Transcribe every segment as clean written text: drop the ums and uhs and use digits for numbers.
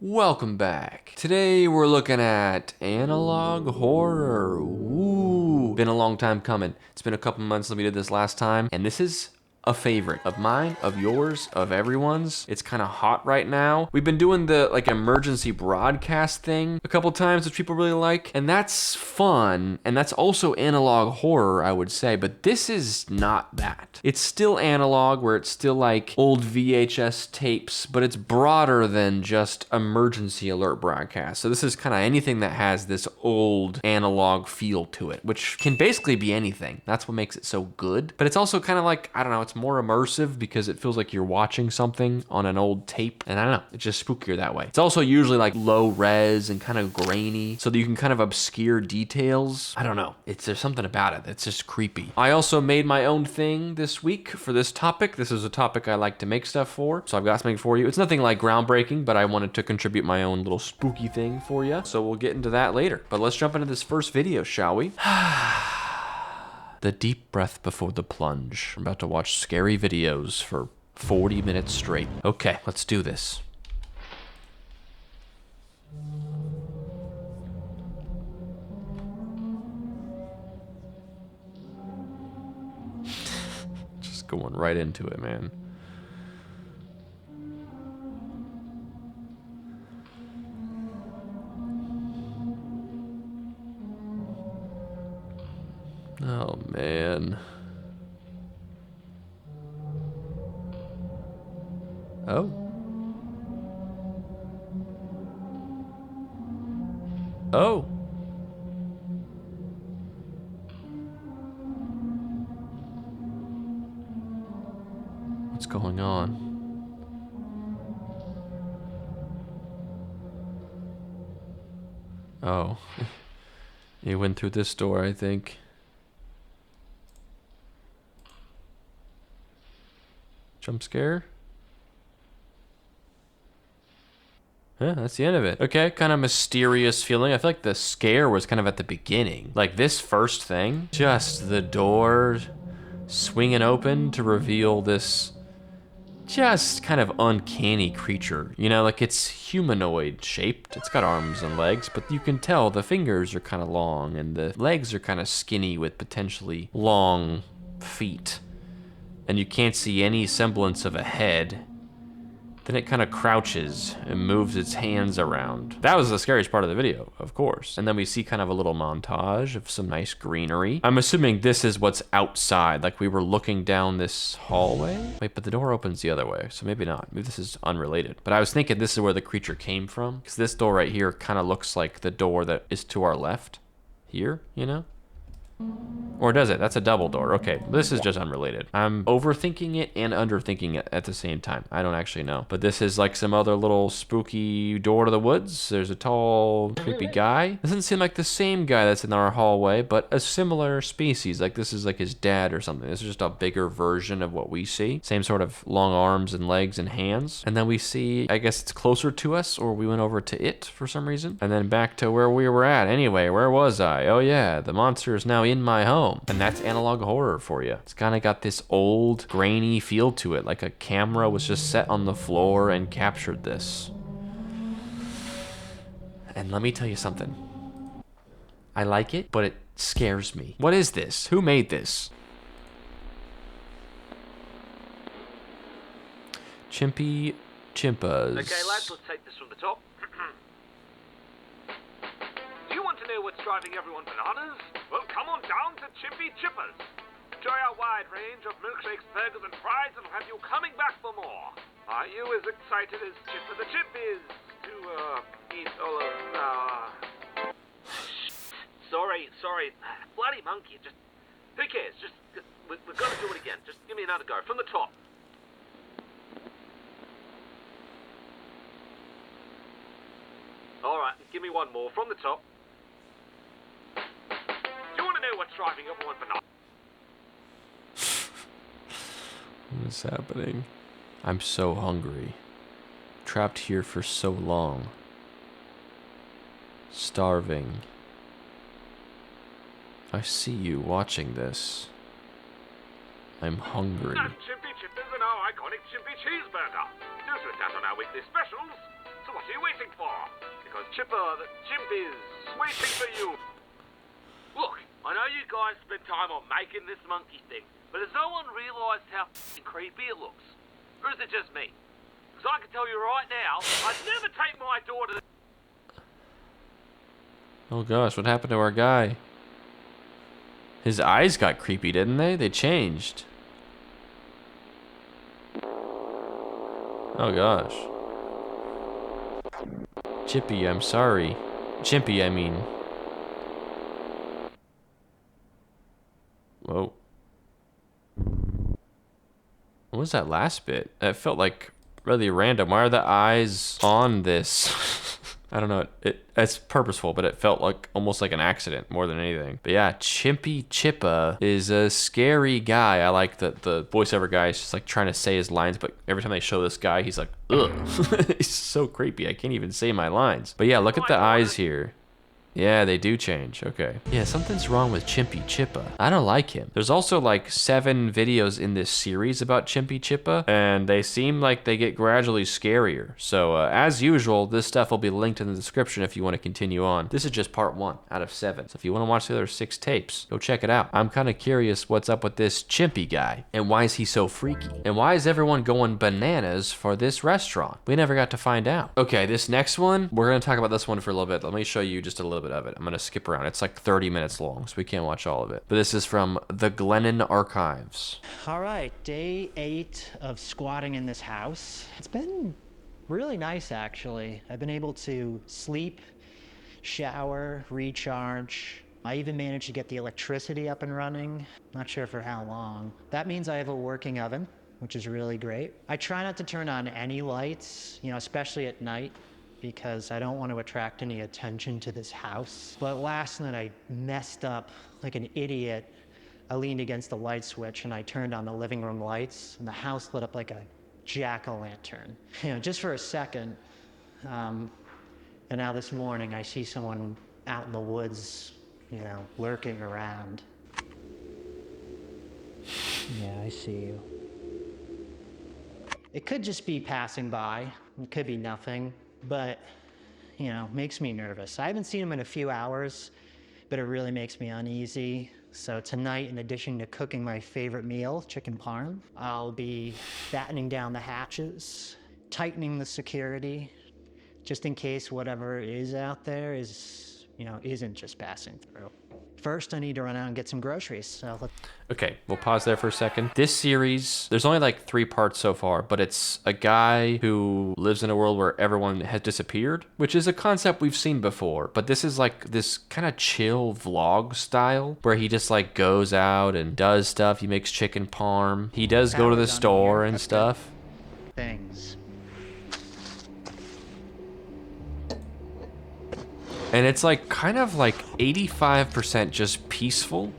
Welcome back. Today we're looking at analog horror. Ooh, been a long time coming. It's been a couple months since we did this last time, and this is a favorite of mine, of yours, of everyone's. It's kind of hot right now. We've been doing the emergency broadcast thing a couple times, which people really like, and that's fun, and that's also analog horror, I would say, but this is not that. It's still analog, where it's still like old VHS tapes, but it's broader than just emergency alert broadcast. So this is kind of anything that has this old analog feel to it, which can basically be anything. That's what makes it so good. But it's also kind of like, I don't know, it's more immersive because it feels like you're watching something on an old tape. And I don't know, it's just spookier that way. It's also usually like low res and kind of grainy, so that you can kind of obscure details. I don't know, there's something about it that's just creepy. I also made my own thing this week for this topic. This is a topic I like to make stuff for, so I've got something for you. It's nothing like groundbreaking, but I wanted to contribute my own little spooky thing for you, so we'll get into that later. But let's jump into this first video, shall we? The deep breath before the plunge. I'm about to watch scary videos for 40 minutes straight. Okay, let's do this. Just going right into it, man. Oh, man. Oh. Oh. What's going on? Oh. He went through this door, I think. Jump scare? Yeah, that's the end of it. Okay, kind of mysterious feeling. I feel like the scare was kind of at the beginning. Like this first thing, just the door swinging open to reveal this just kind of uncanny creature. You know, like it's humanoid shaped. It's got arms and legs, but you can tell the fingers are kind of long and the legs are kind of skinny with potentially long feet. And you can't see any semblance of a head. Then it kind of crouches and moves its hands around. That was the scariest part of the video, of course. And then we see kind of a little montage of some nice greenery. I'm assuming this is what's outside, like we were looking down this hallway. Wait, but the door opens the other way, so maybe not. Maybe this is unrelated. But I was thinking this is where the creature came from, because this door right here kind of looks like the door that is to our left here, you know? Or does it? That's a double door. Okay, this is just unrelated. I'm overthinking it and underthinking it at the same time. I don't actually know. But this is like some other little spooky door to the woods. There's a tall, creepy guy. Doesn't seem like the same guy that's in our hallway, but a similar species. Like this is like his dad or something. This is just a bigger version of what we see. Same sort of long arms and legs and hands. And then we see, I guess it's closer to us, or we went over to it for some reason. And then back to where we were at. Anyway, where was I? Oh yeah, the monster is now in my home. And that's analog horror for you. It's kind of got this old, grainy feel to it, like a camera was just set on the floor and captured this. And let me tell you something. I like it, but it scares me. What is this? Who made this? Chimpy Chippas. Okay, lads, let's take this from the top. Do you want to know what's driving everyone bananas? Well, come on down to Chimpy Chippa's. Enjoy our wide range of milkshakes, burgers, and fries, and we'll have you coming back for more. Are you as excited as Chippa the Chip is to, eat all of, Sorry. Bloody monkey, just... Who cares? Just... We've got to do it again. Just give me another go. From the top. Alright, give me one more. From the top. Do you want to know what's driving everyone bananas? What is happening? I'm so hungry. Trapped here for so long. Starving. I see you watching this. I'm hungry. And Chimpy Chippas and our iconic Chimpy Cheeseburger. Do sit down on our weekly specials. So what are you waiting for? Because Chippa, the Chimpy's waiting for you. Look, I know you guys spent time on making this monkey thing, but has no one realised how creepy it looks? Or is it just me? Because I can tell you right now, I'd never take my daughter to... Oh gosh, what happened to our guy? His eyes got creepy, didn't they? They changed. Oh gosh. Chippy, I'm sorry. Chimpy, I mean. Whoa. What was that last bit? That felt like really random. Why are the eyes on this? I don't know. It's purposeful, but it felt like almost like an accident more than anything. But yeah, Chimpy Chippa is a scary guy. I like that the voiceover guy is just like trying to say his lines, but every time they show this guy, he's like, ugh. He's so creepy. I can't even say my lines. But yeah, look at the eyes here. Yeah, they do change. Okay. Yeah, something's wrong with Chimpy Chippa. I don't like him. There's also like 7 videos in this series about Chimpy Chippa, and they seem like they get gradually scarier. So as usual, this stuff will be linked in the description if you want to continue on. This is just part 1 out of 7. So if you want to watch the other 6 tapes, go check it out. I'm kind of curious what's up with this Chimpy guy, and why is he so freaky? And why is everyone going bananas for this restaurant? We never got to find out. Okay, this next one, we're going to talk about this one for a little bit. Let me show you just a little bit of it. I'm gonna skip around. It's like 30 minutes long, so we can't watch all of it. But this is from the Glennon Archives. All right, day 8 of squatting in this house. It's been really nice, actually. I've been able to sleep, shower, recharge. I even managed to get the electricity up and running. Not sure for how long. That means I have a working oven, which is really great. I try not to turn on any lights, especially at night, because I don't want to attract any attention to this house. But last night I messed up like an idiot. I leaned against the light switch and I turned on the living room lights, and the house lit up like a jack-o'-lantern. Just for a second. And now this morning I see someone out in the woods, lurking around. Yeah, I see you. It could just be passing by. It could be nothing. But, makes me nervous. I haven't seen him in a few hours, but it really makes me uneasy. So tonight, in addition to cooking my favorite meal, chicken parm, I'll be battening down the hatches, tightening the security, just in case whatever is out there isn't just passing through. First, I need to run out and get some groceries. So Okay, we'll pause there for a second. This series, there's only like 3 parts so far, but it's a guy who lives in a world where everyone has disappeared, which is a concept we've seen before. But this is like this kind of chill vlog style where he just like goes out and does stuff. He makes chicken parm. He does go to the store and stuff. Things. And it's like kind of like 85% just peaceful.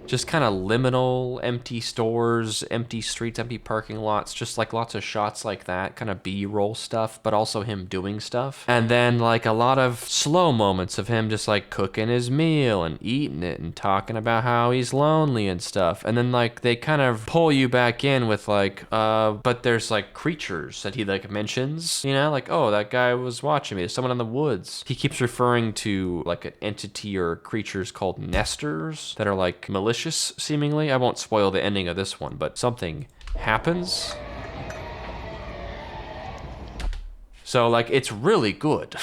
Just kind of liminal, empty stores, empty streets, empty parking lots, just like lots of shots like that, kind of B-roll stuff, but also him doing stuff. And then like a lot of slow moments of him just like cooking his meal and eating it and talking about how he's lonely and stuff. And then like they kind of pull you back in with like, but there's like creatures that he like mentions, like, oh, that guy was watching me. There's someone in the woods. He keeps referring to like an entity or creatures called nesters that are like malicious seemingly. I won't spoil the ending of this one, but something happens. So like it's really good.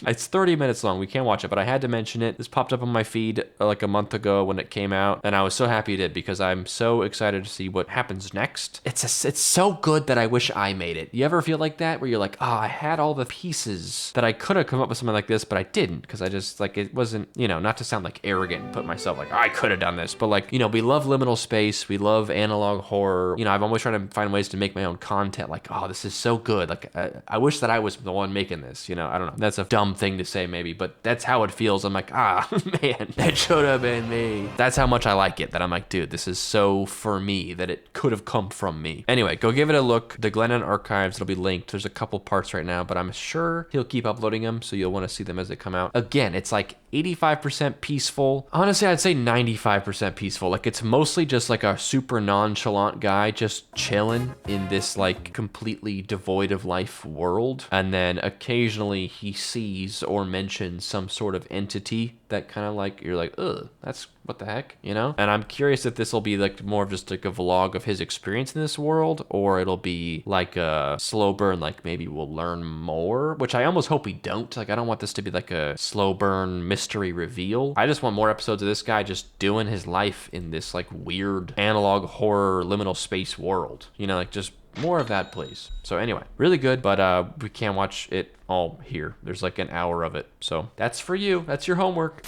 It's 30 minutes long. We can't watch it, but I had to mention it. This popped up on my feed like a month ago when it came out, and I was so happy it did because I'm so excited to see what happens next. It's so good that I wish I made it. You ever feel like that where you're like, oh, I had all the pieces that I could have come up with something like this, but I didn't because I just like it wasn't, not to sound like arrogant and put myself like, I could have done this, but like, we love liminal space. We love analog horror. I've always tried to find ways to make my own content. Like, oh, this is so good. Like, I wish that I was the one making this. I don't know. That's a dumb thing to say maybe, but that's how it feels. I'm like, ah, man, that should have been me. That's how much I like it, that I'm like, dude, this is so for me that it could have come from me. Anyway, go give it a look. The Glennon Archives, it'll be linked. There's a couple parts right now, but I'm sure he'll keep uploading them, so you'll want to see them as they come out. Again, it's like 85% peaceful. Honestly, I'd say 95% peaceful. Like, it's mostly just like a super nonchalant guy just chilling in this like completely devoid of life world. And then occasionally he sees or mentions some sort of entity that kind of like, you're like, ugh, that's what the heck, you know? And I'm curious if this will be like more of just like a vlog of his experience in this world, or it'll be like a slow burn, like maybe we'll learn more, which I almost hope we don't. Like, I don't want this to be like a slow burn mystery reveal. I just want more episodes of this guy just doing his life in this like weird analog horror liminal space world, you know, like just more of that, please. So anyway, really good, but we can't watch it all here. There's like an hour of it. So that's for you. That's your homework.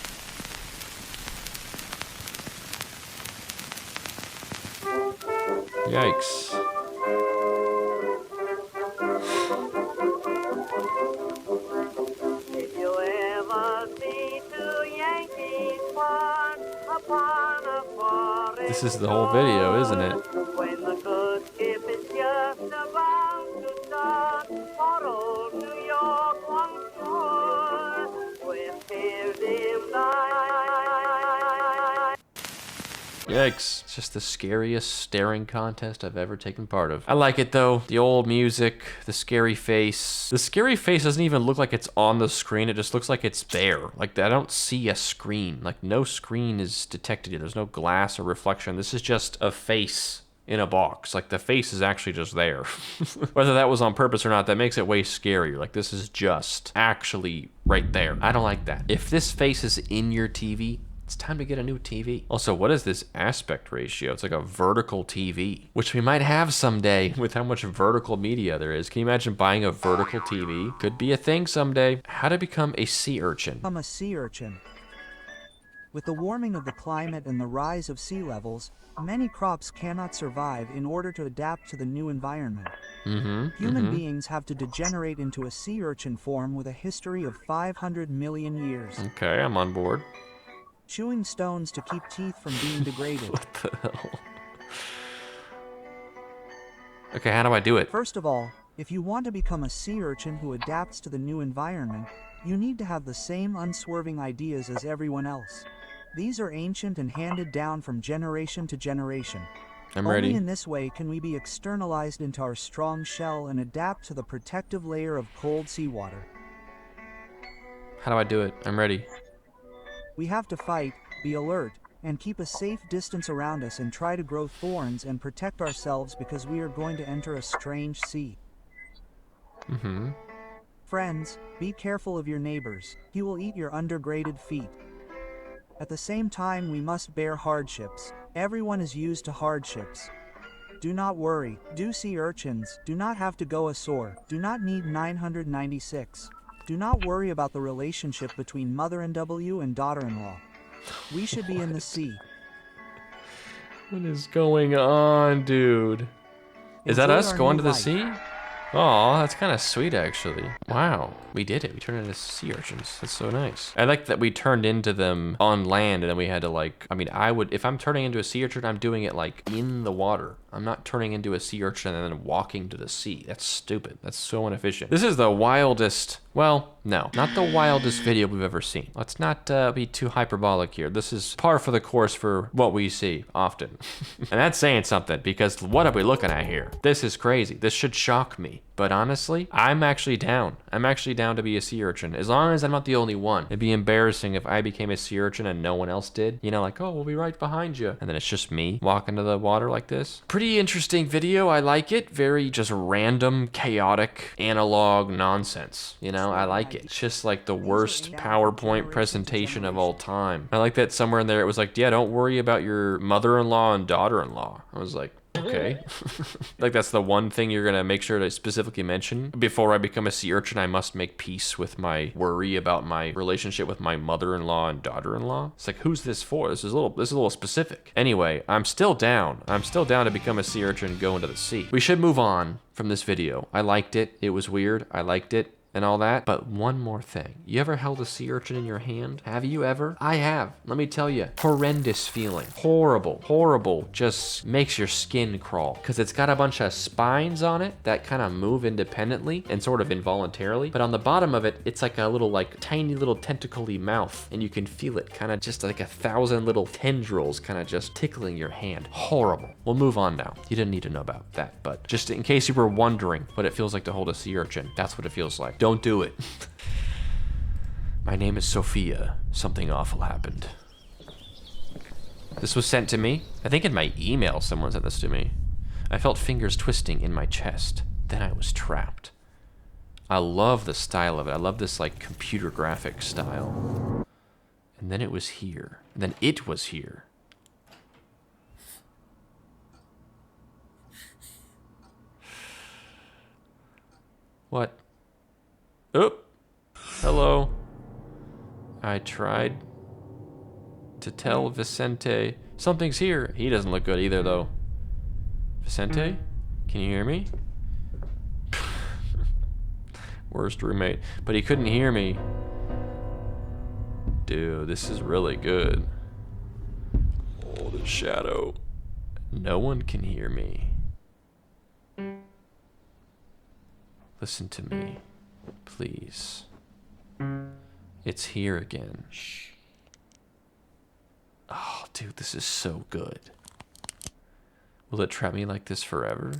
Yikes. If you ever see two Yankees one upon a forest This is the whole video, isn't it? when the good ship is just about to start for old New York once more, with tears in Yikes. It's just the scariest staring contest I've ever taken part of. I like it though. The old music, the scary face. The scary face doesn't even look like it's on the screen. It just looks like it's there. Like, I don't see a screen. Like, no screen is detected here. There's no glass or reflection. This is just a face in a box. Like, the face is actually just there. Whether that was on purpose or not, that makes it way scarier. Like, this is just actually right there. I don't like that. If this face is in your TV, it's time to get a new TV. Also, what is this aspect ratio? It's like a vertical TV, which we might have someday with how much vertical media there is. Can you imagine buying a vertical TV? Could be a thing someday. How to become a sea urchin. I'm a sea urchin. With the warming of the climate and the rise of sea levels, many crops cannot survive in order to adapt to the new environment. Human beings have to degenerate into a sea urchin form with a history of 500 million years. Okay, I'm on board. Chewing stones to keep teeth from being degraded. What the hell? Okay, how do I do it? First of all, if you want to become a sea urchin who adapts to the new environment, you need to have the same unswerving ideas as everyone else. These are ancient and handed down from generation to generation. I'm ready. Only in this way can we be externalized into our strong shell and adapt to the protective layer of cold seawater. How do I do it? I'm ready. We have to fight, be alert, and keep a safe distance around us and try to grow thorns and protect ourselves because we are going to enter a strange sea. Friends, be careful of your neighbors. He will eat your undergraded feet. At the same time, we must bear hardships. Everyone is used to hardships. Do not worry. Do sea urchins do not have to go ashore. Do not need 996. Do not worry about the relationship between mother and W and daughter-in-law. We should be in the sea. What is going on, dude? Is that Enjoy us our going new to the life. sea? Oh, that's kind of sweet, actually. Wow, we did it. We turned into sea urchins. That's so nice. I like that we turned into them on land, and then we had to like, I mean, I would, if I'm turning into a sea urchin, I'm doing it like in the water. I'm not turning into a sea urchin and then walking to the sea. That's stupid. That's so inefficient. This is the wildest, well, no, not the wildest video we've ever seen. Let's not be too hyperbolic here. This is par for the course for what we see often. And that's saying something, because what are we looking at here? This is crazy. This should shock me. But honestly, I'm actually down. I'm actually down to be a sea urchin, as long as I'm not the only one. It'd be embarrassing if I became a sea urchin and no one else did. You know, like, oh, we'll be right behind you. And then it's just me walking to the water like this. Pretty interesting video. I like it. Very just random, chaotic, analog nonsense. You know, I like it. It's just like the worst PowerPoint presentation of all time. I like that somewhere in there it was like, yeah, don't worry about your mother-in-law and daughter-in-law. I was like, okay. Like, that's the one thing you're gonna make sure to specifically mention. Before I become a sea urchin, I must make peace with my worry about my relationship with my mother-in-law and daughter-in-law. It's like, who's this for? This is a little specific. Anyway, I'm still down. I'm still down to become a sea urchin and go into the sea. We should move on from this video. I liked it. It was weird. I liked it. and all that. But one more thing. You ever held a sea urchin in your hand? Have you ever? I have. Let me tell you. Horrendous feeling. Horrible. Horrible. Just makes your skin crawl. Because it's got a bunch of spines on it that kind of move independently and sort of involuntarily. But on the bottom of it, it's like a little, like, tiny little tentacle-y mouth. And you can feel it kind of just like 1,000 little tendrils kind of just tickling your hand. Horrible. We'll move on now. You didn't need to know about that. But just in case you were wondering what it feels like to hold a sea urchin, that's what it feels like. Don't do it. My name is Sophia. Something awful happened. This was sent to me. I think in my email someone sent this to me. I felt fingers twisting in my chest. Then I was trapped. I love the style of it. I love this like computer graphic style. And then it was here. And then it was here. What? Oop. Hello. I tried to tell Vicente something's here. He doesn't look good either, though. Vicente, can you hear me? Worst roommate. But he couldn't hear me. Dude, this is really good. Oh, the shadow. No one can hear me. Listen to me, please. It's here again. Shh. Oh, dude, this is so good. Will it trap me like this forever?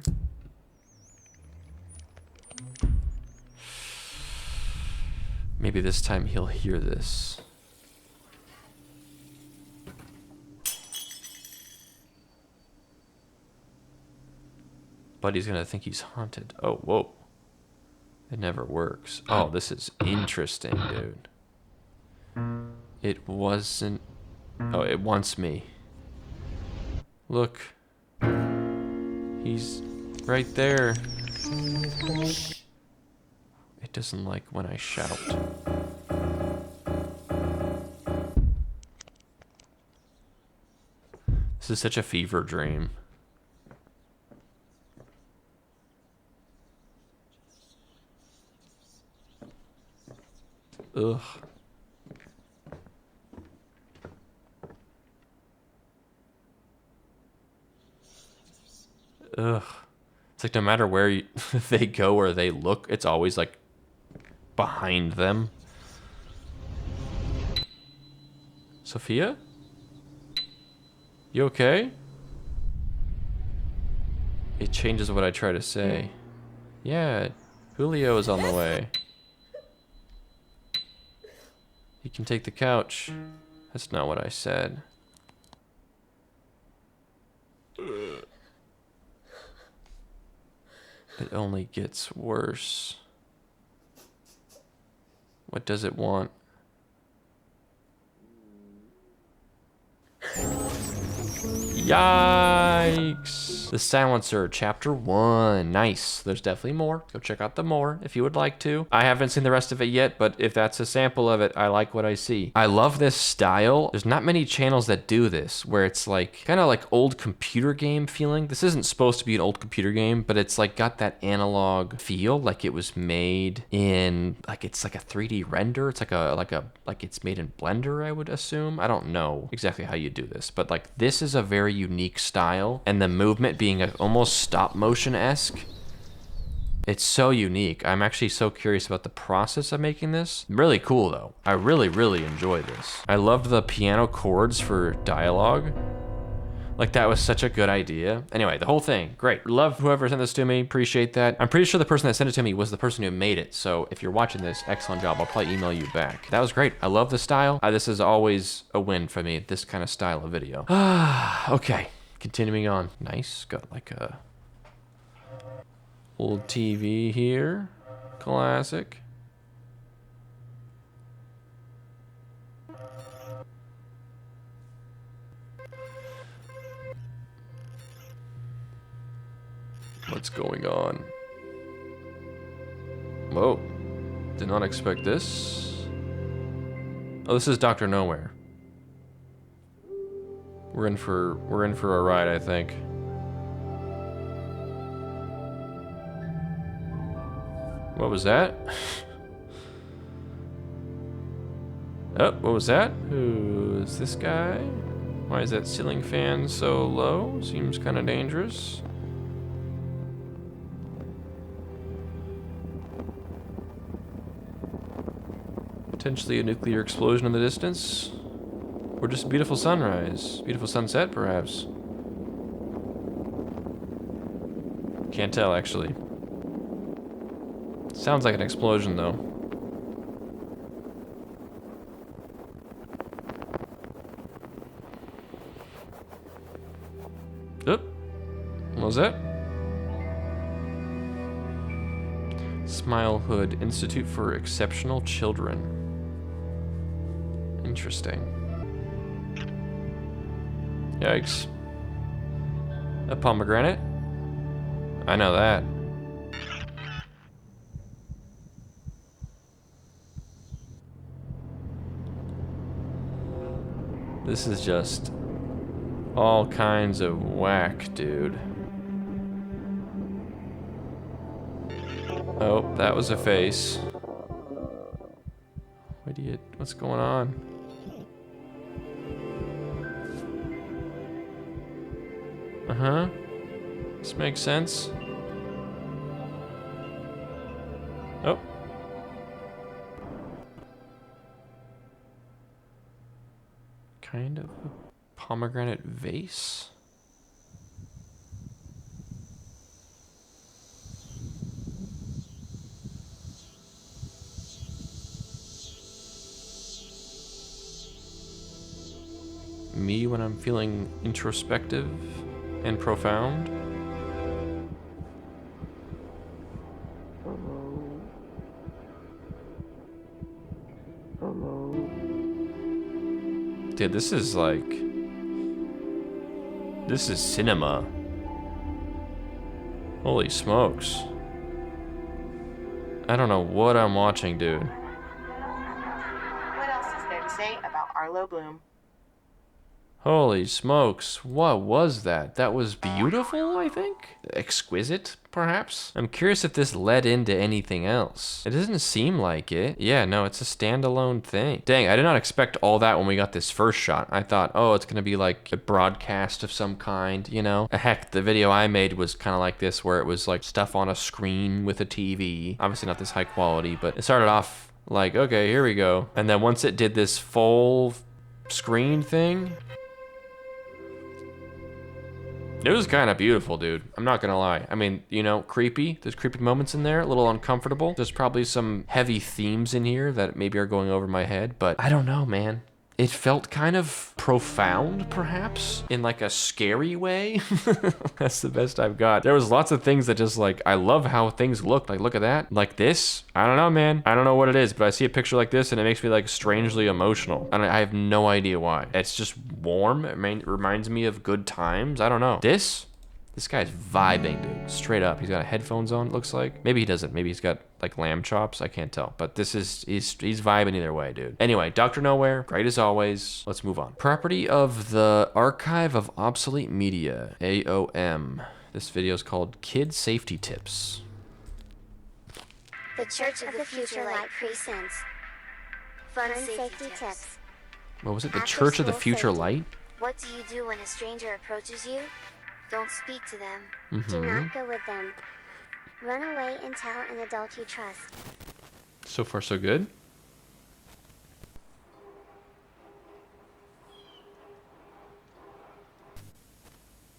Maybe this time he'll hear this. But he's gonna think he's haunted. Oh, whoa. It never works. Oh, this is interesting, dude. It wasn't... Oh, it wants me. Look. He's right there. It doesn't like when I shout. This is such a fever dream. Ugh. Ugh. It's like no matter where they go or they look, it's always like behind them. Sophia? You okay? It changes what I try to say. Yeah, Julio is on the way. You can take the couch. That's not what I said. It only gets worse. What does it want? Yikes! The Silencer, Chapter 1. Nice. There's definitely more. Go check out the more if you would like to. I haven't seen the rest of it yet, but if that's a sample of it, I like what I see. I love this style. There's not many channels that do this, where it's like, kind of like old computer game feeling. This isn't supposed to be an old computer game, but it's like got that analog feel, like it was made in, like it's like a 3D render. It's like it's made in Blender, I would assume. I don't know exactly how you do this, but like this is a very unique style, and the movement being almost stop motion-esque. It's so unique. I'm actually so curious about the process of making this. Really cool though. I really, really enjoy this. I loved the piano chords for dialogue. Like that was such a good idea. Anyway, the whole thing, great. Love whoever sent this to me, appreciate that. I'm pretty sure the person that sent it to me was the person who made it. So if you're watching this, excellent job. I'll probably email you back. That was great. I love the style. This is always a win for me, this kind of style of video. Okay, continuing on. Nice, got like a old TV here, classic. What's going on? Whoa, did not expect this. Oh, this is Dr. Nowhere. We're in for a ride, I think. What was that? Oh, what was that? Who's this guy? Why is that ceiling fan so low? Seems kind of dangerous. Potentially a nuclear explosion in the distance. Or just a beautiful sunrise. Beautiful sunset, perhaps. Can't tell, actually. Sounds like an explosion, though. Oop. What was that? Smilehood, Institute for Exceptional Children. Interesting. Yikes. A pomegranate? I know that. This is just all kinds of whack, dude. Oh, that was a face. Idiot, what's going on? Uh-huh. This makes sense. Oh. Kind of a pomegranate vase? Me when I'm feeling introspective and profound? Dude, this is like... This is cinema. Holy smokes. I don't know what I'm watching, dude. What else is there to say about Arlo Bloom? Holy smokes, what was that? That was beautiful, I think? Exquisite, perhaps? I'm curious if this led into anything else. It doesn't seem like it. Yeah, no, it's a standalone thing. Dang, I did not expect all that when we got this first shot. I thought, oh, it's gonna be like a broadcast of some kind, you know? Heck, the video I made was kind of like this, where it was like stuff on a screen with a TV. Obviously not this high quality, but it started off like, okay, here we go. And then once it did this full screen thing, it was kind of beautiful, dude. I'm not gonna lie. I mean, you know, creepy. There's creepy moments in there, a little uncomfortable. There's probably some heavy themes in here that maybe are going over my head, but I don't know, man. It felt kind of profound, perhaps, in like a scary way. That's the best I've got. There was lots of things that just like, I love how things look. Like, look at that. Like this. I don't know, man. I don't know what it is, but I see a picture like this and it makes me like strangely emotional. And I have no idea why. It's just warm. It reminds me of good times. I don't know. This guy's vibing, dude. Straight up. He's got headphones on, it looks like. Maybe he doesn't. Maybe he's got like lamb chops. I can't tell. But this is, he's vibing either way, dude. Anyway, Dr. Nowhere, great as always. Let's move on. Property of the Archive of Obsolete Media, AOM. This video is called Kid Safety Tips. The Church of the Future Light Presents Fun Safety Tips. What was it? The Church of the Future Light? What do you do when a stranger approaches you? Don't speak to them. Mm-hmm. Do not go with them. Run away and tell an adult you trust. So far, so good.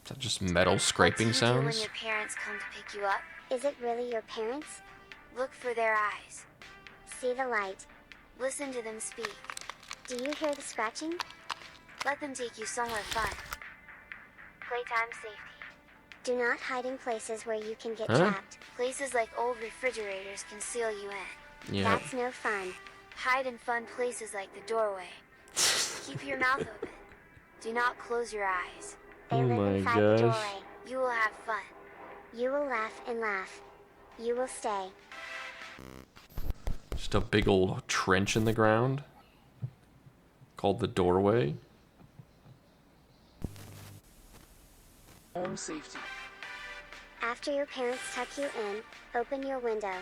Is that just metal scraping What do you do when sounds? your parents come to pick you up? Is it really your parents? Look for their eyes. See the light. Listen to them speak. Do you hear the scratching? Let them take you somewhere fun. Playtime safety. Do not hide in places where you can get Huh? trapped. Places like old refrigerators can seal you in. Yeah. That's no fun. Hide in fun places like the doorway. Keep your mouth open. Do not close your eyes. They Oh live my inside the gosh. doorway. You will have fun. You will laugh and laugh. You will stay. Just a big old trench in the ground called the doorway. Home safety. After your parents tuck you in, open your window.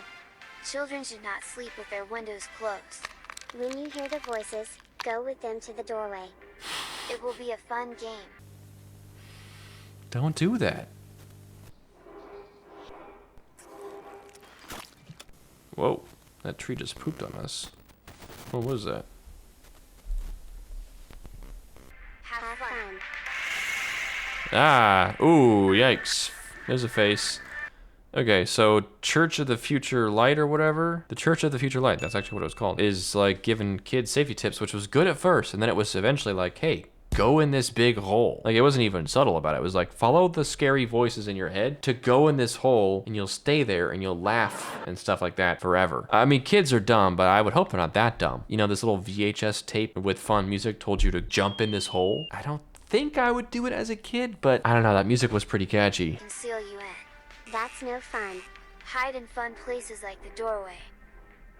Children should not sleep with their windows closed. When you hear the voices, go with them to the doorway. It will be a fun game. Don't do that. Whoa, that tree just pooped on us. What was that? Have fun. Ah, ooh, yikes. There's a face. Okay, so Church of the Future Light or whatever, the Church of the Future Light, that's actually what it was called, is like giving kids safety tips, which was good at first, and then it was eventually like, hey, go in this big hole. Like, it wasn't even subtle about it. It was like, follow the scary voices in your head to go in this hole, and you'll stay there, and you'll laugh and stuff like that forever. I mean, kids are dumb, but I would hope they're not that dumb. You know, this little VHS tape with fun music told you to jump in this hole. I don't think I would do it as a kid, but I don't know, that music was pretty catchy. Conceal you in. That's no fun. Hide in fun places like the doorway.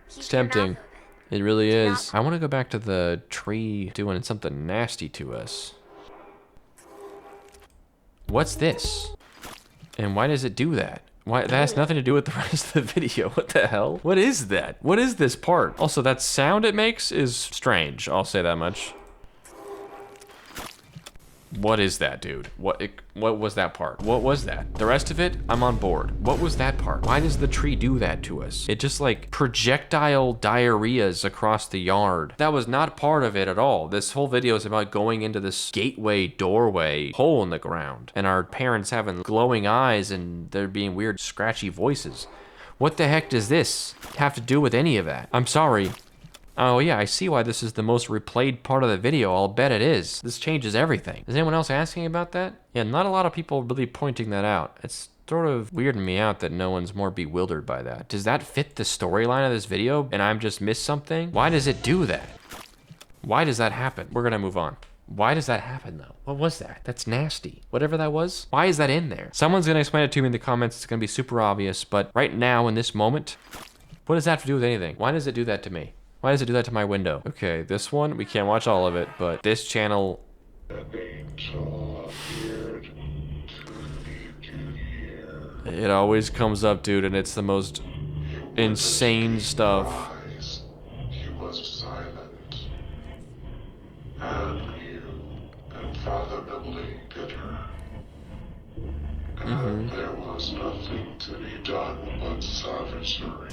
Keep It's your mouth tempting. open. It really Do is. not- I want to go back to the tree doing something nasty to us. What's this? And why does it do that? Why? That has nothing to do with the rest of the video. What the hell? What is that? What is this part? Also, that sound it makes is strange. I'll say that much. What is that, dude? What was that part? What was that? The rest of it, I'm on board. What was that part? Why does the tree do that to us? It just like projectile diarrheas across the yard. That was not part of it at all. This whole video is about going into this gateway doorway hole in the ground and our parents having glowing eyes and there being weird scratchy voices. What the heck does this have to do with any of that? I'm sorry. Oh yeah, I see why this is the most replayed part of the video. I'll bet it is. This changes everything. Is anyone else asking about that? Yeah, not a lot of people really pointing that out. It's sort of weirding me out that no one's more bewildered by that. Does that fit the storyline of this video and I'm just missed something? Why does it do that? Why does that happen? We're gonna move on. Why does that happen though? What was that? That's nasty. Whatever that was, why is that in there? Someone's gonna explain it to me in the comments. It's gonna be super obvious, but right now in this moment, what does that have to do with anything? Why does it do that to me? Why does it do that to my window? Okay, this one, we can't watch all of it, but this channel... It always comes up, dude, and it's the most insane stuff. He was silent, and you infallibly bitter. And there was nothing to be done but savagery.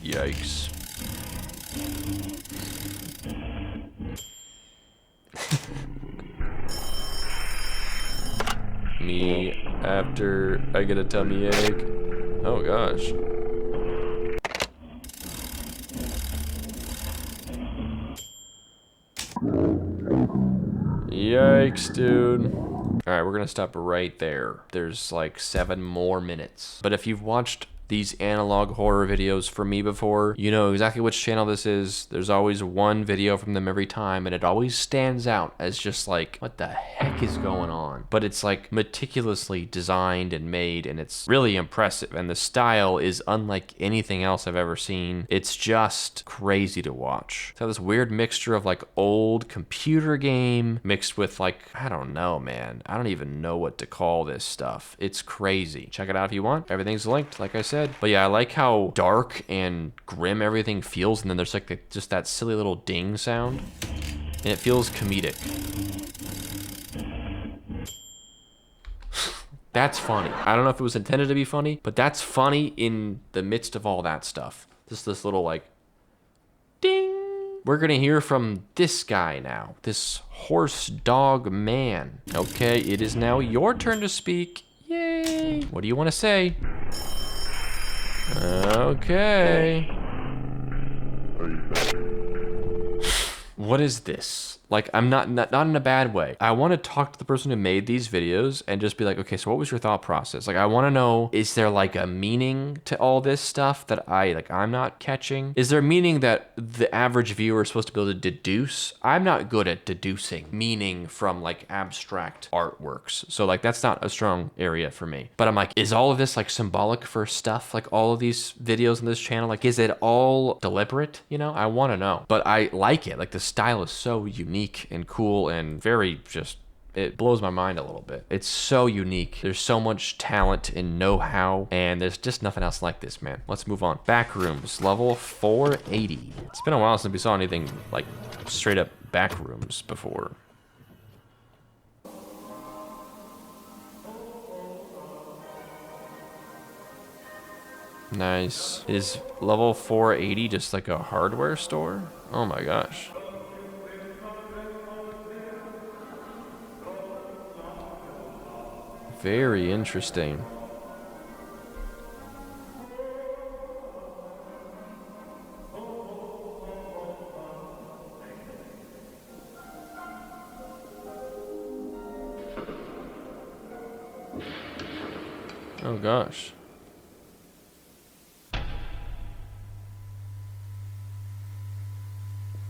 Yikes. Me after I get a tummy ache. Oh gosh. Yikes, dude. Alright, we're gonna stop right there. There's like 7 more minutes. But if you've watched these analog horror videos from me before, you know exactly which channel this is. There's always one video from them every time, and it always stands out as just like, what the heck is going on? But it's like meticulously designed and made, and it's really impressive, and the style is unlike anything else I've ever seen. It's just crazy to watch. It's got this weird mixture of like old computer game mixed with like, I don't know, man. I don't even know what to call this stuff. It's crazy. Check it out if you want. Everything's linked, like I said. But yeah, I like how dark and grim everything feels, and then there's like just that silly little ding sound, and it feels comedic. That's funny. I don't know if it was intended to be funny, but that's funny in the midst of all that stuff. Just this little like ding. We're gonna hear from this guy now, this horse dog man. Okay, it is now your turn to speak. Yay! What do you want to say? Okay. What is this? Like, I'm not in a bad way. I want to talk to the person who made these videos and just be like, okay, so what was your thought process? Like, I want to know, is there like a meaning to all this stuff that I'm not catching? Is there meaning that the average viewer is supposed to be able to deduce? I'm not good at deducing meaning from like abstract artworks. So like, that's not a strong area for me. But I'm like, is all of this like symbolic for stuff? Like all of these videos on this channel, like, is it all deliberate? You know, I want to know. But I like it. Like the style is so unique and cool and very just it blows my mind a little bit. It's so unique. There's so much talent and know-how, and there's just nothing else like this, man. Let's move on. Backrooms, level 480. It's been a while since we saw anything like straight up backrooms before. Nice. Is level 480 just like a hardware store? Oh my gosh. Very interesting. Oh gosh.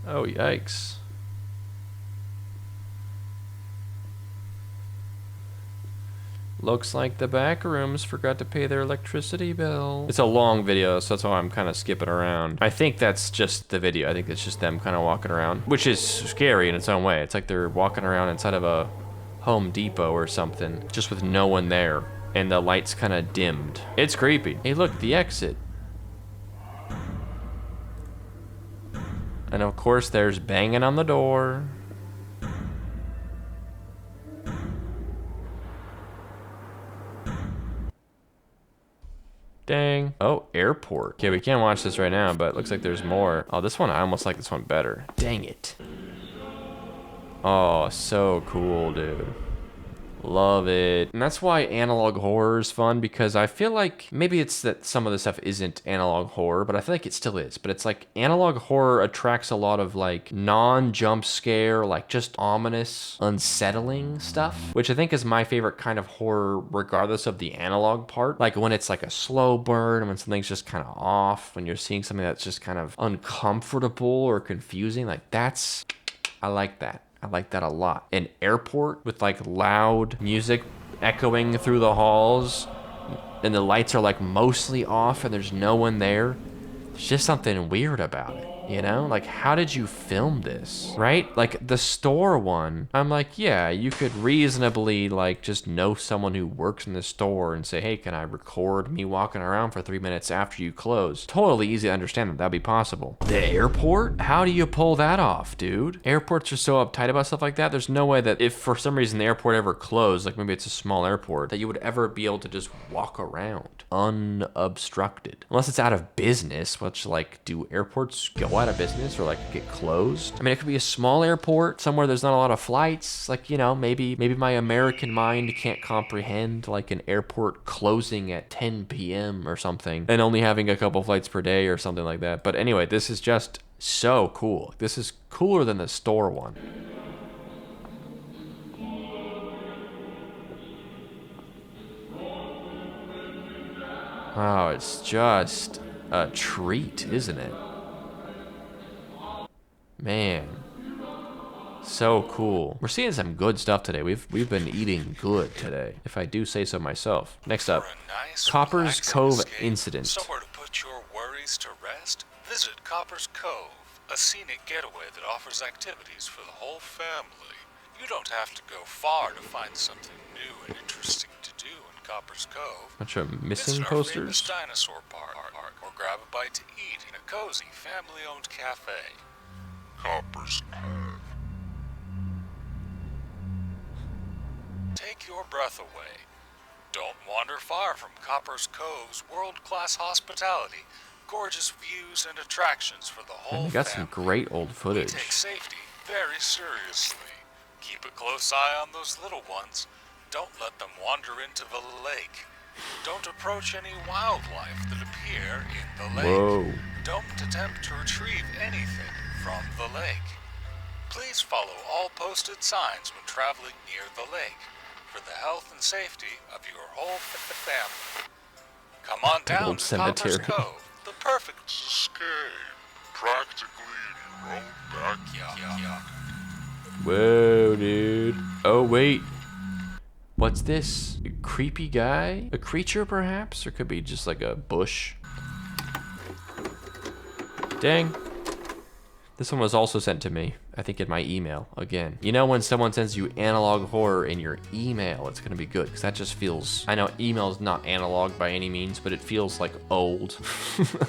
Oh, yikes. Looks like the Backrooms forgot to pay their electricity bill. It's a long video, so that's why I'm kind of skipping around. I think that's just the video. I think it's just them kind of walking around, which is scary in its own way. It's like they're walking around inside of a Home Depot or something, just with no one there, and the lights kind of dimmed. It's creepy. Hey, look, the exit. And of course, there's banging on the door. Dang. Oh, airport. Okay, we can't watch this right now, but it looks like there's more. Oh, this one, I almost like this one better. Dang it. Oh, so cool, dude. Love it. And that's why analog horror is fun, because I feel like maybe it's that some of the stuff isn't analog horror, but I feel like it still is. But it's like analog horror attracts a lot of like non-jump scare, like just ominous, unsettling stuff, which I think is my favorite kind of horror regardless of the analog part. Like when it's like a slow burn, when something's just kind of off, when you're seeing something that's just kind of uncomfortable or confusing, like that's, I like that. I like that a lot. An airport with like loud music echoing through the halls, and the lights are like mostly off and there's no one there. There's just something weird about it, you know? Like, how did you film this, right? Like the store one, I'm like, yeah, you could reasonably like just know someone who works in the store and say, hey, can I record me walking around for 3 minutes after you close? Totally easy to understand that that'd be possible. The airport? How do you pull that off, dude? Airports are so uptight about stuff like that. There's no way that if for some reason the airport ever closed, like maybe it's a small airport, that you would ever be able to just walk around unobstructed. Unless it's out of business, which like, do airports go out of business or like get closed? I mean, it could be a small airport somewhere there's not a lot of flights. Like, you know, maybe my American mind can't comprehend like an airport closing at 10 p.m. or something and only having a couple flights per day or something like that. But anyway, this is just so cool. This is cooler than the store one. Oh, it's just a treat, isn't it? Man, so cool. We're seeing some good stuff today. We've been eating good today, if I do say so myself. Next up, Copper's Cove incident. Somewhere to put your worries to rest? Visit Copper's Cove, a scenic getaway that offers activities for the whole family. You don't have to go far to find something new and interesting to do in Copper's Cove. Bunch of missing Visit posters. Our famous dinosaur park, or grab a bite to eat in a cozy, family-owned cafe. Copper's Cove. Take your breath away. Don't wander far from Copper's Cove's world-class hospitality, gorgeous views and attractions for the whole Man, they got family. some great old footage. We take safety very seriously. Keep a close eye on those little ones. Don't let them wander into the lake. Don't approach any wildlife that appear in the lake. Whoa. Don't attempt to retrieve anything from the lake. Please follow all posted signs when traveling near the lake for the health and safety of your whole family. Come on down old to Copper's cemetery. Cove, the perfect Escape. Practically in your own backyard. Whoa, dude. Oh, wait. What's this? A creepy guy? A creature, perhaps? Or could be just like a bush. Dang. This one was also sent to me. I think in my email again. You know when someone sends you analog horror in your email, it's gonna be good, because that just feels, I know email is not analog by any means, but it feels like old.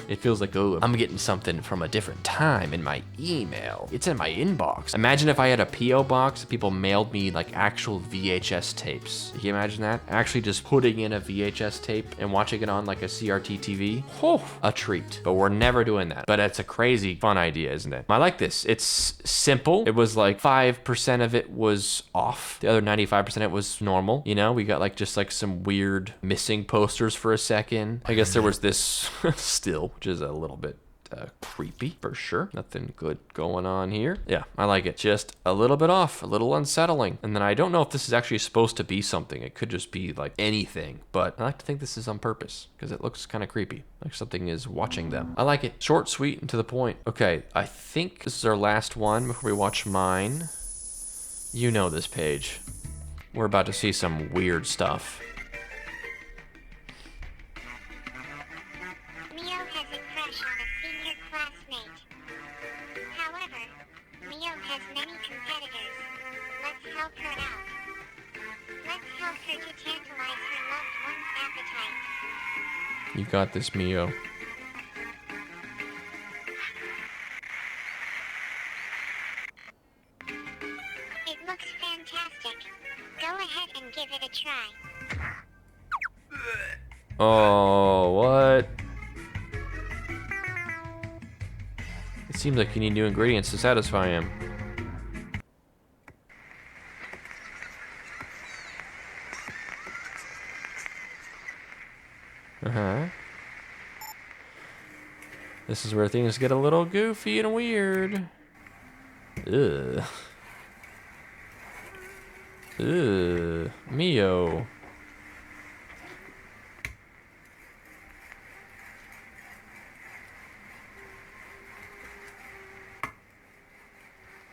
It feels like, oh, I'm getting something from a different time in my email. It's in my inbox. Imagine if I had a P.O. box, people mailed me like actual VHS tapes. Can you imagine that? Actually just putting in a VHS tape and watching it on like a CRT TV. Oh, a treat. But we're never doing that. But it's a crazy fun idea, isn't it? I like this. It's simple. It was like 5% of it was off. The other 95% of it was normal. You know, we got like just like some weird missing posters for a second. I guess there was this still, which is a little bit creepy for sure. Nothing good going on here. Yeah, I like it. Just a little bit off, a little unsettling. And then I don't know if this is actually supposed to be something. It could just be like anything, but I like to think this is on purpose because it looks kind of creepy. Like something is watching them. I like it. Short, sweet, and to the point. Okay, I think this is our last one before we watch mine. You know this page. We're about to see some weird stuff. Mio has a crush on a senior classmate. However, Mio has many competitors. Let's help her out. Let's help her to tantalize her loved one's appetite. You got this, Mio. It looks fantastic. Go ahead and give it a try. Oh, what? It seems like you need new ingredients to satisfy him. Uh-huh. This is where things get a little goofy and weird. Ugh. Ugh. Mio.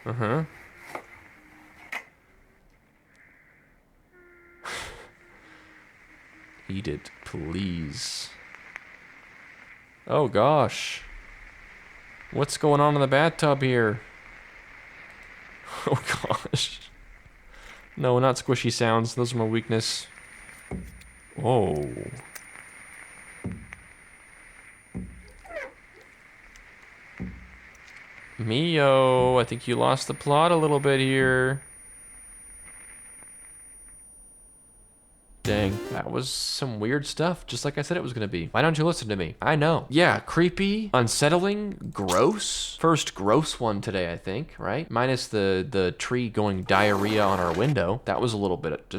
Uh-huh. Eat it, please. Oh gosh. What's going on in the bathtub here? Oh gosh. No, not squishy sounds. Those are my weakness. Oh. Mio, I think you lost the plot a little bit here. Dang, that was some weird stuff, just like I said it was gonna be. Why don't you listen to me? I know. Yeah, creepy, unsettling, gross. First gross one today, I think, right? Minus the tree going diarrhea on our window. That was a little bit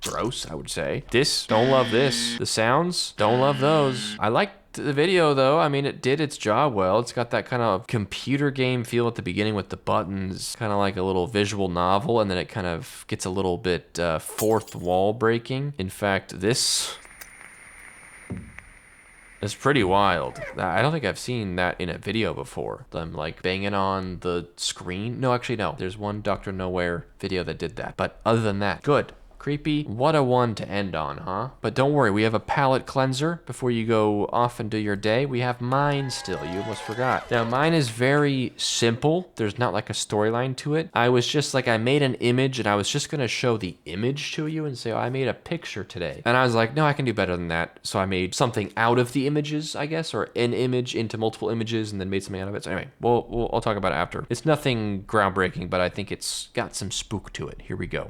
gross, I would say. This, don't love this. The sounds, don't love those. I liked the video though. I mean, it did its job well. It's got that kind of computer game feel at the beginning with the buttons, kind of like a little visual novel, and then it kind of gets a little bit fourth wall breaking. In fact, this is pretty wild. I don't think I've seen that in a video before. Them like banging on the screen. No, actually no. There's one Dr. Nowhere video that did that. But other than that, good. Creepy. What a one to end on, huh? But don't worry, we have a palate cleanser before you go off and do your day. We have mine still. You almost forgot. Now, mine is very simple. There's not like a storyline to it. I was just like, I made an image and I was just gonna show the image to you and say, oh, I made a picture today. And I was like, no, I can do better than that. So I made something out of the images, I guess, or an image into multiple images and then made something out of it. So anyway, I'll talk about it after. It's nothing groundbreaking, but I think it's got some spook to it. Here we go.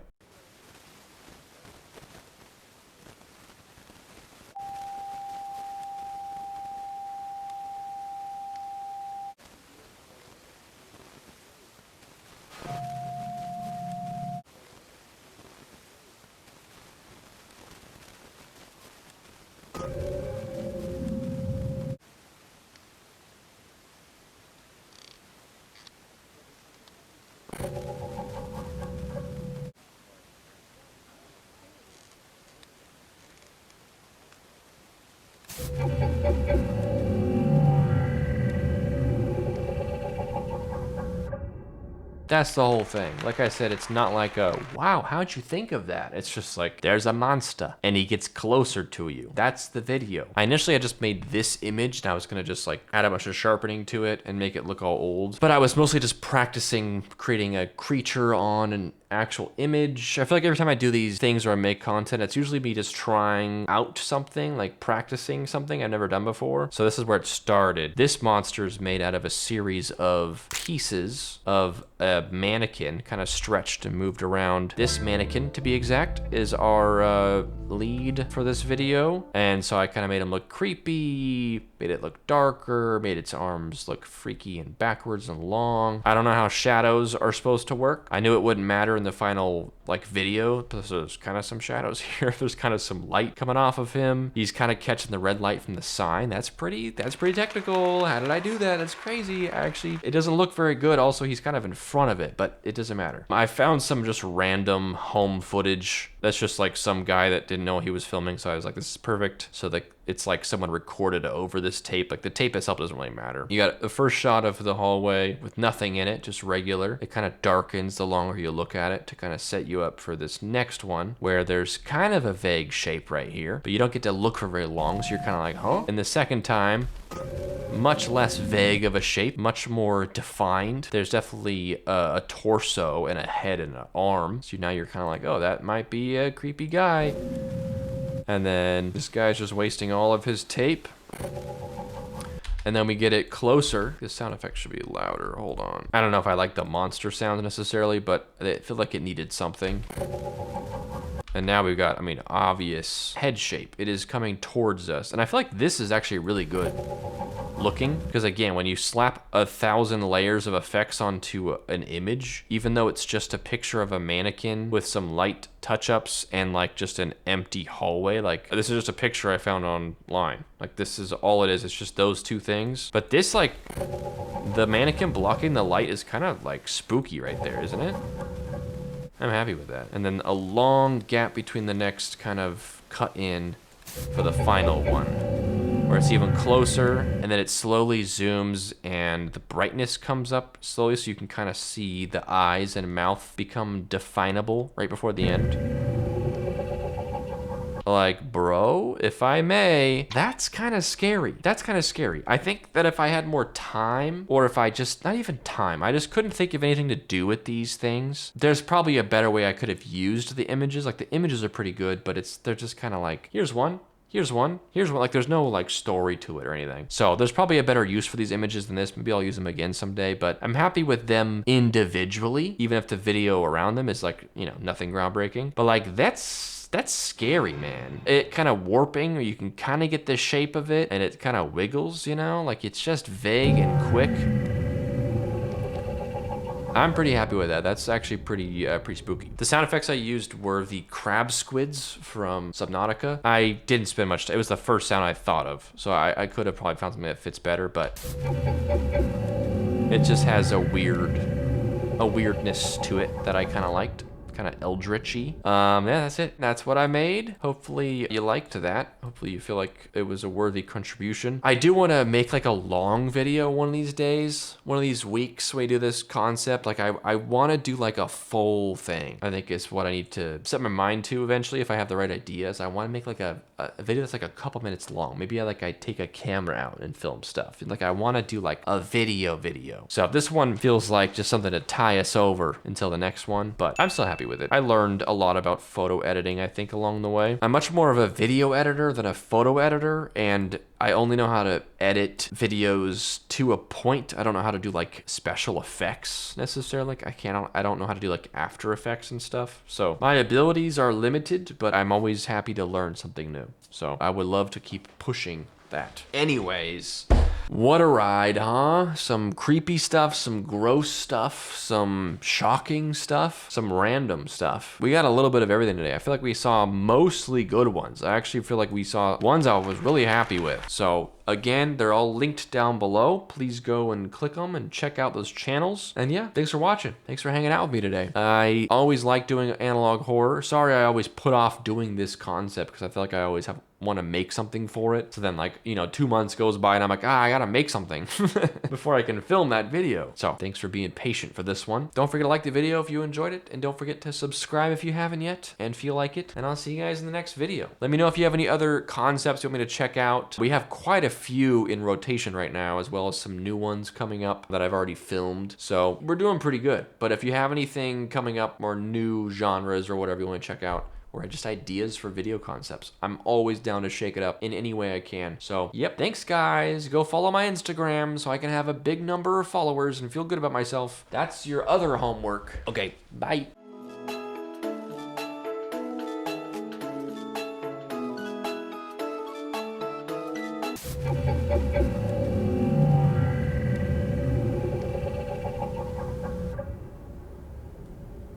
That's the whole thing. Like I said, it's not like a, wow, how'd you think of that? It's just like, there's a monster and he gets closer to you. That's the video. I initially just made this image and I was gonna just like add a bunch of sharpening to it and make it look all old. But I was mostly just practicing creating a creature on an actual image. I feel like every time I do these things or I make content, it's usually me just trying out something, like practicing something I've never done before. So this is where it started. This monster is made out of a series of pieces of a mannequin, kind of stretched and moved around. This mannequin, to be exact, is our lead for this video. And so I kind of made him look creepy, made it look darker, made its arms look freaky and backwards and long. I don't know how shadows are supposed to work. I knew it wouldn't matter in the final like video, because there's kind of some shadows here. There's kind of some light coming off of him. He's kind of catching the red light from the sign. That's pretty technical. How did I do that? That's crazy. Actually, it doesn't look very good. Also, he's kind of in front of it, but it doesn't matter. I found some just random home footage. That's just like some guy that didn't know he was filming. So I was like, this is perfect. So it's like someone recorded over this tape. Like the tape itself doesn't really matter. You got the first shot of the hallway with nothing in it, just regular. It kind of darkens the longer you look at it to kind of set you up for this next one where there's kind of a vague shape right here, but you don't get to look for very long. So you're kind of like, huh? And the second time, much less vague of a shape, much more defined. There's definitely a torso and a head and an arm. So now you're kind of like, oh, that might be a creepy guy. And then this guy's just wasting all of his tape. And then we get it closer. This sound effect should be louder. Hold on. I don't know if I like the monster sound necessarily, but I feel like it needed something. And now we've got, I mean, obvious head shape. It is coming towards us. And I feel like this is actually really good looking. Because again, when you slap 1,000 layers of effects onto an image, even though it's just a picture of a mannequin with some light touch-ups and like just an empty hallway, like this is just a picture I found online. Like this is all it is. It's just those two things. But this, like, the mannequin blocking the light is kind of like spooky right there, isn't it? I'm happy with that. And then a long gap between the next kind of cut in for the final one, where it's even closer, and then it slowly zooms and the brightness comes up slowly so you can kind of see the eyes and mouth become definable right before the end. Like, bro, if I may, that's kind of scary. That's kind of scary. I think that if I had more time, or if I just, not even time, I just couldn't think of anything to do with these things, there's probably a better way I could have used the images. Like, the images are pretty good, but they're just kind of like, here's one. Here's one. Like, there's no like story to it or anything. So there's probably a better use for these images than this. Maybe I'll use them again someday, but I'm happy with them individually, even if the video around them is like, you know, nothing groundbreaking. But like, that's scary, man. It kind of warping, or you can kind of get the shape of it, and it kind of wiggles, you know? Like, it's just vague and quick. I'm pretty happy with that. That's actually pretty spooky. The sound effects I used were the crab squids from Subnautica. I didn't spend much time. It was the first sound I thought of, so I could have probably found something that fits better, but it just has a weirdness to it that I kind of liked. Kind of eldritchy. Yeah, that's it. That's what I made. Hopefully you liked that. Hopefully you feel like it was a worthy contribution. I do want to make like a long video one of these days, one of these weeks when we do this concept. Like I want to do like a full thing. I think is what I need to set my mind to eventually if I have the right ideas. I want to make like a video that's like a couple minutes long. Maybe I take a camera out and film stuff. Like I want to do like a video. So if this one feels like just something to tie us over until the next one, but I'm still happy with it. I learned a lot about photo editing, I think, along the way. I'm much more of a video editor than a photo editor, and I only know how to edit videos to a point. I don't know how to do like special effects necessarily. Like I don't know how to do like After Effects and stuff. So my abilities are limited, but I'm always happy to learn something new. So I would love to keep pushing that. Anyways, what a ride, huh? Some creepy stuff, some gross stuff, some shocking stuff, some random stuff. We got a little bit of everything today. I feel like we saw mostly good ones. I actually feel like we saw ones I was really happy with. So again, they're all linked down below. Please go and click them and check out those channels. And yeah, thanks for watching. Thanks for hanging out with me today. I always like doing analog horror. Sorry I always put off doing this concept because I feel like I always have want to make something for it. So then like, you know, 2 months goes by and I'm like, I gotta make something before I can film that video. So thanks for being patient for this one. Don't forget to like the video if you enjoyed it, and don't forget to subscribe if you haven't yet and feel like it. And I'll see you guys in the next video. Let me know if you have any other concepts you want me to check out. We have quite a few in rotation right now, as well as some new ones coming up that I've already filmed. So we're doing pretty good. But if you have anything coming up, more new genres or whatever you want to check out, or just ideas for video concepts, I'm always down to shake it up in any way I can. So, yep, thanks guys. Go follow my Instagram so I can have a big number of followers and feel good about myself. That's your other homework. Okay, bye.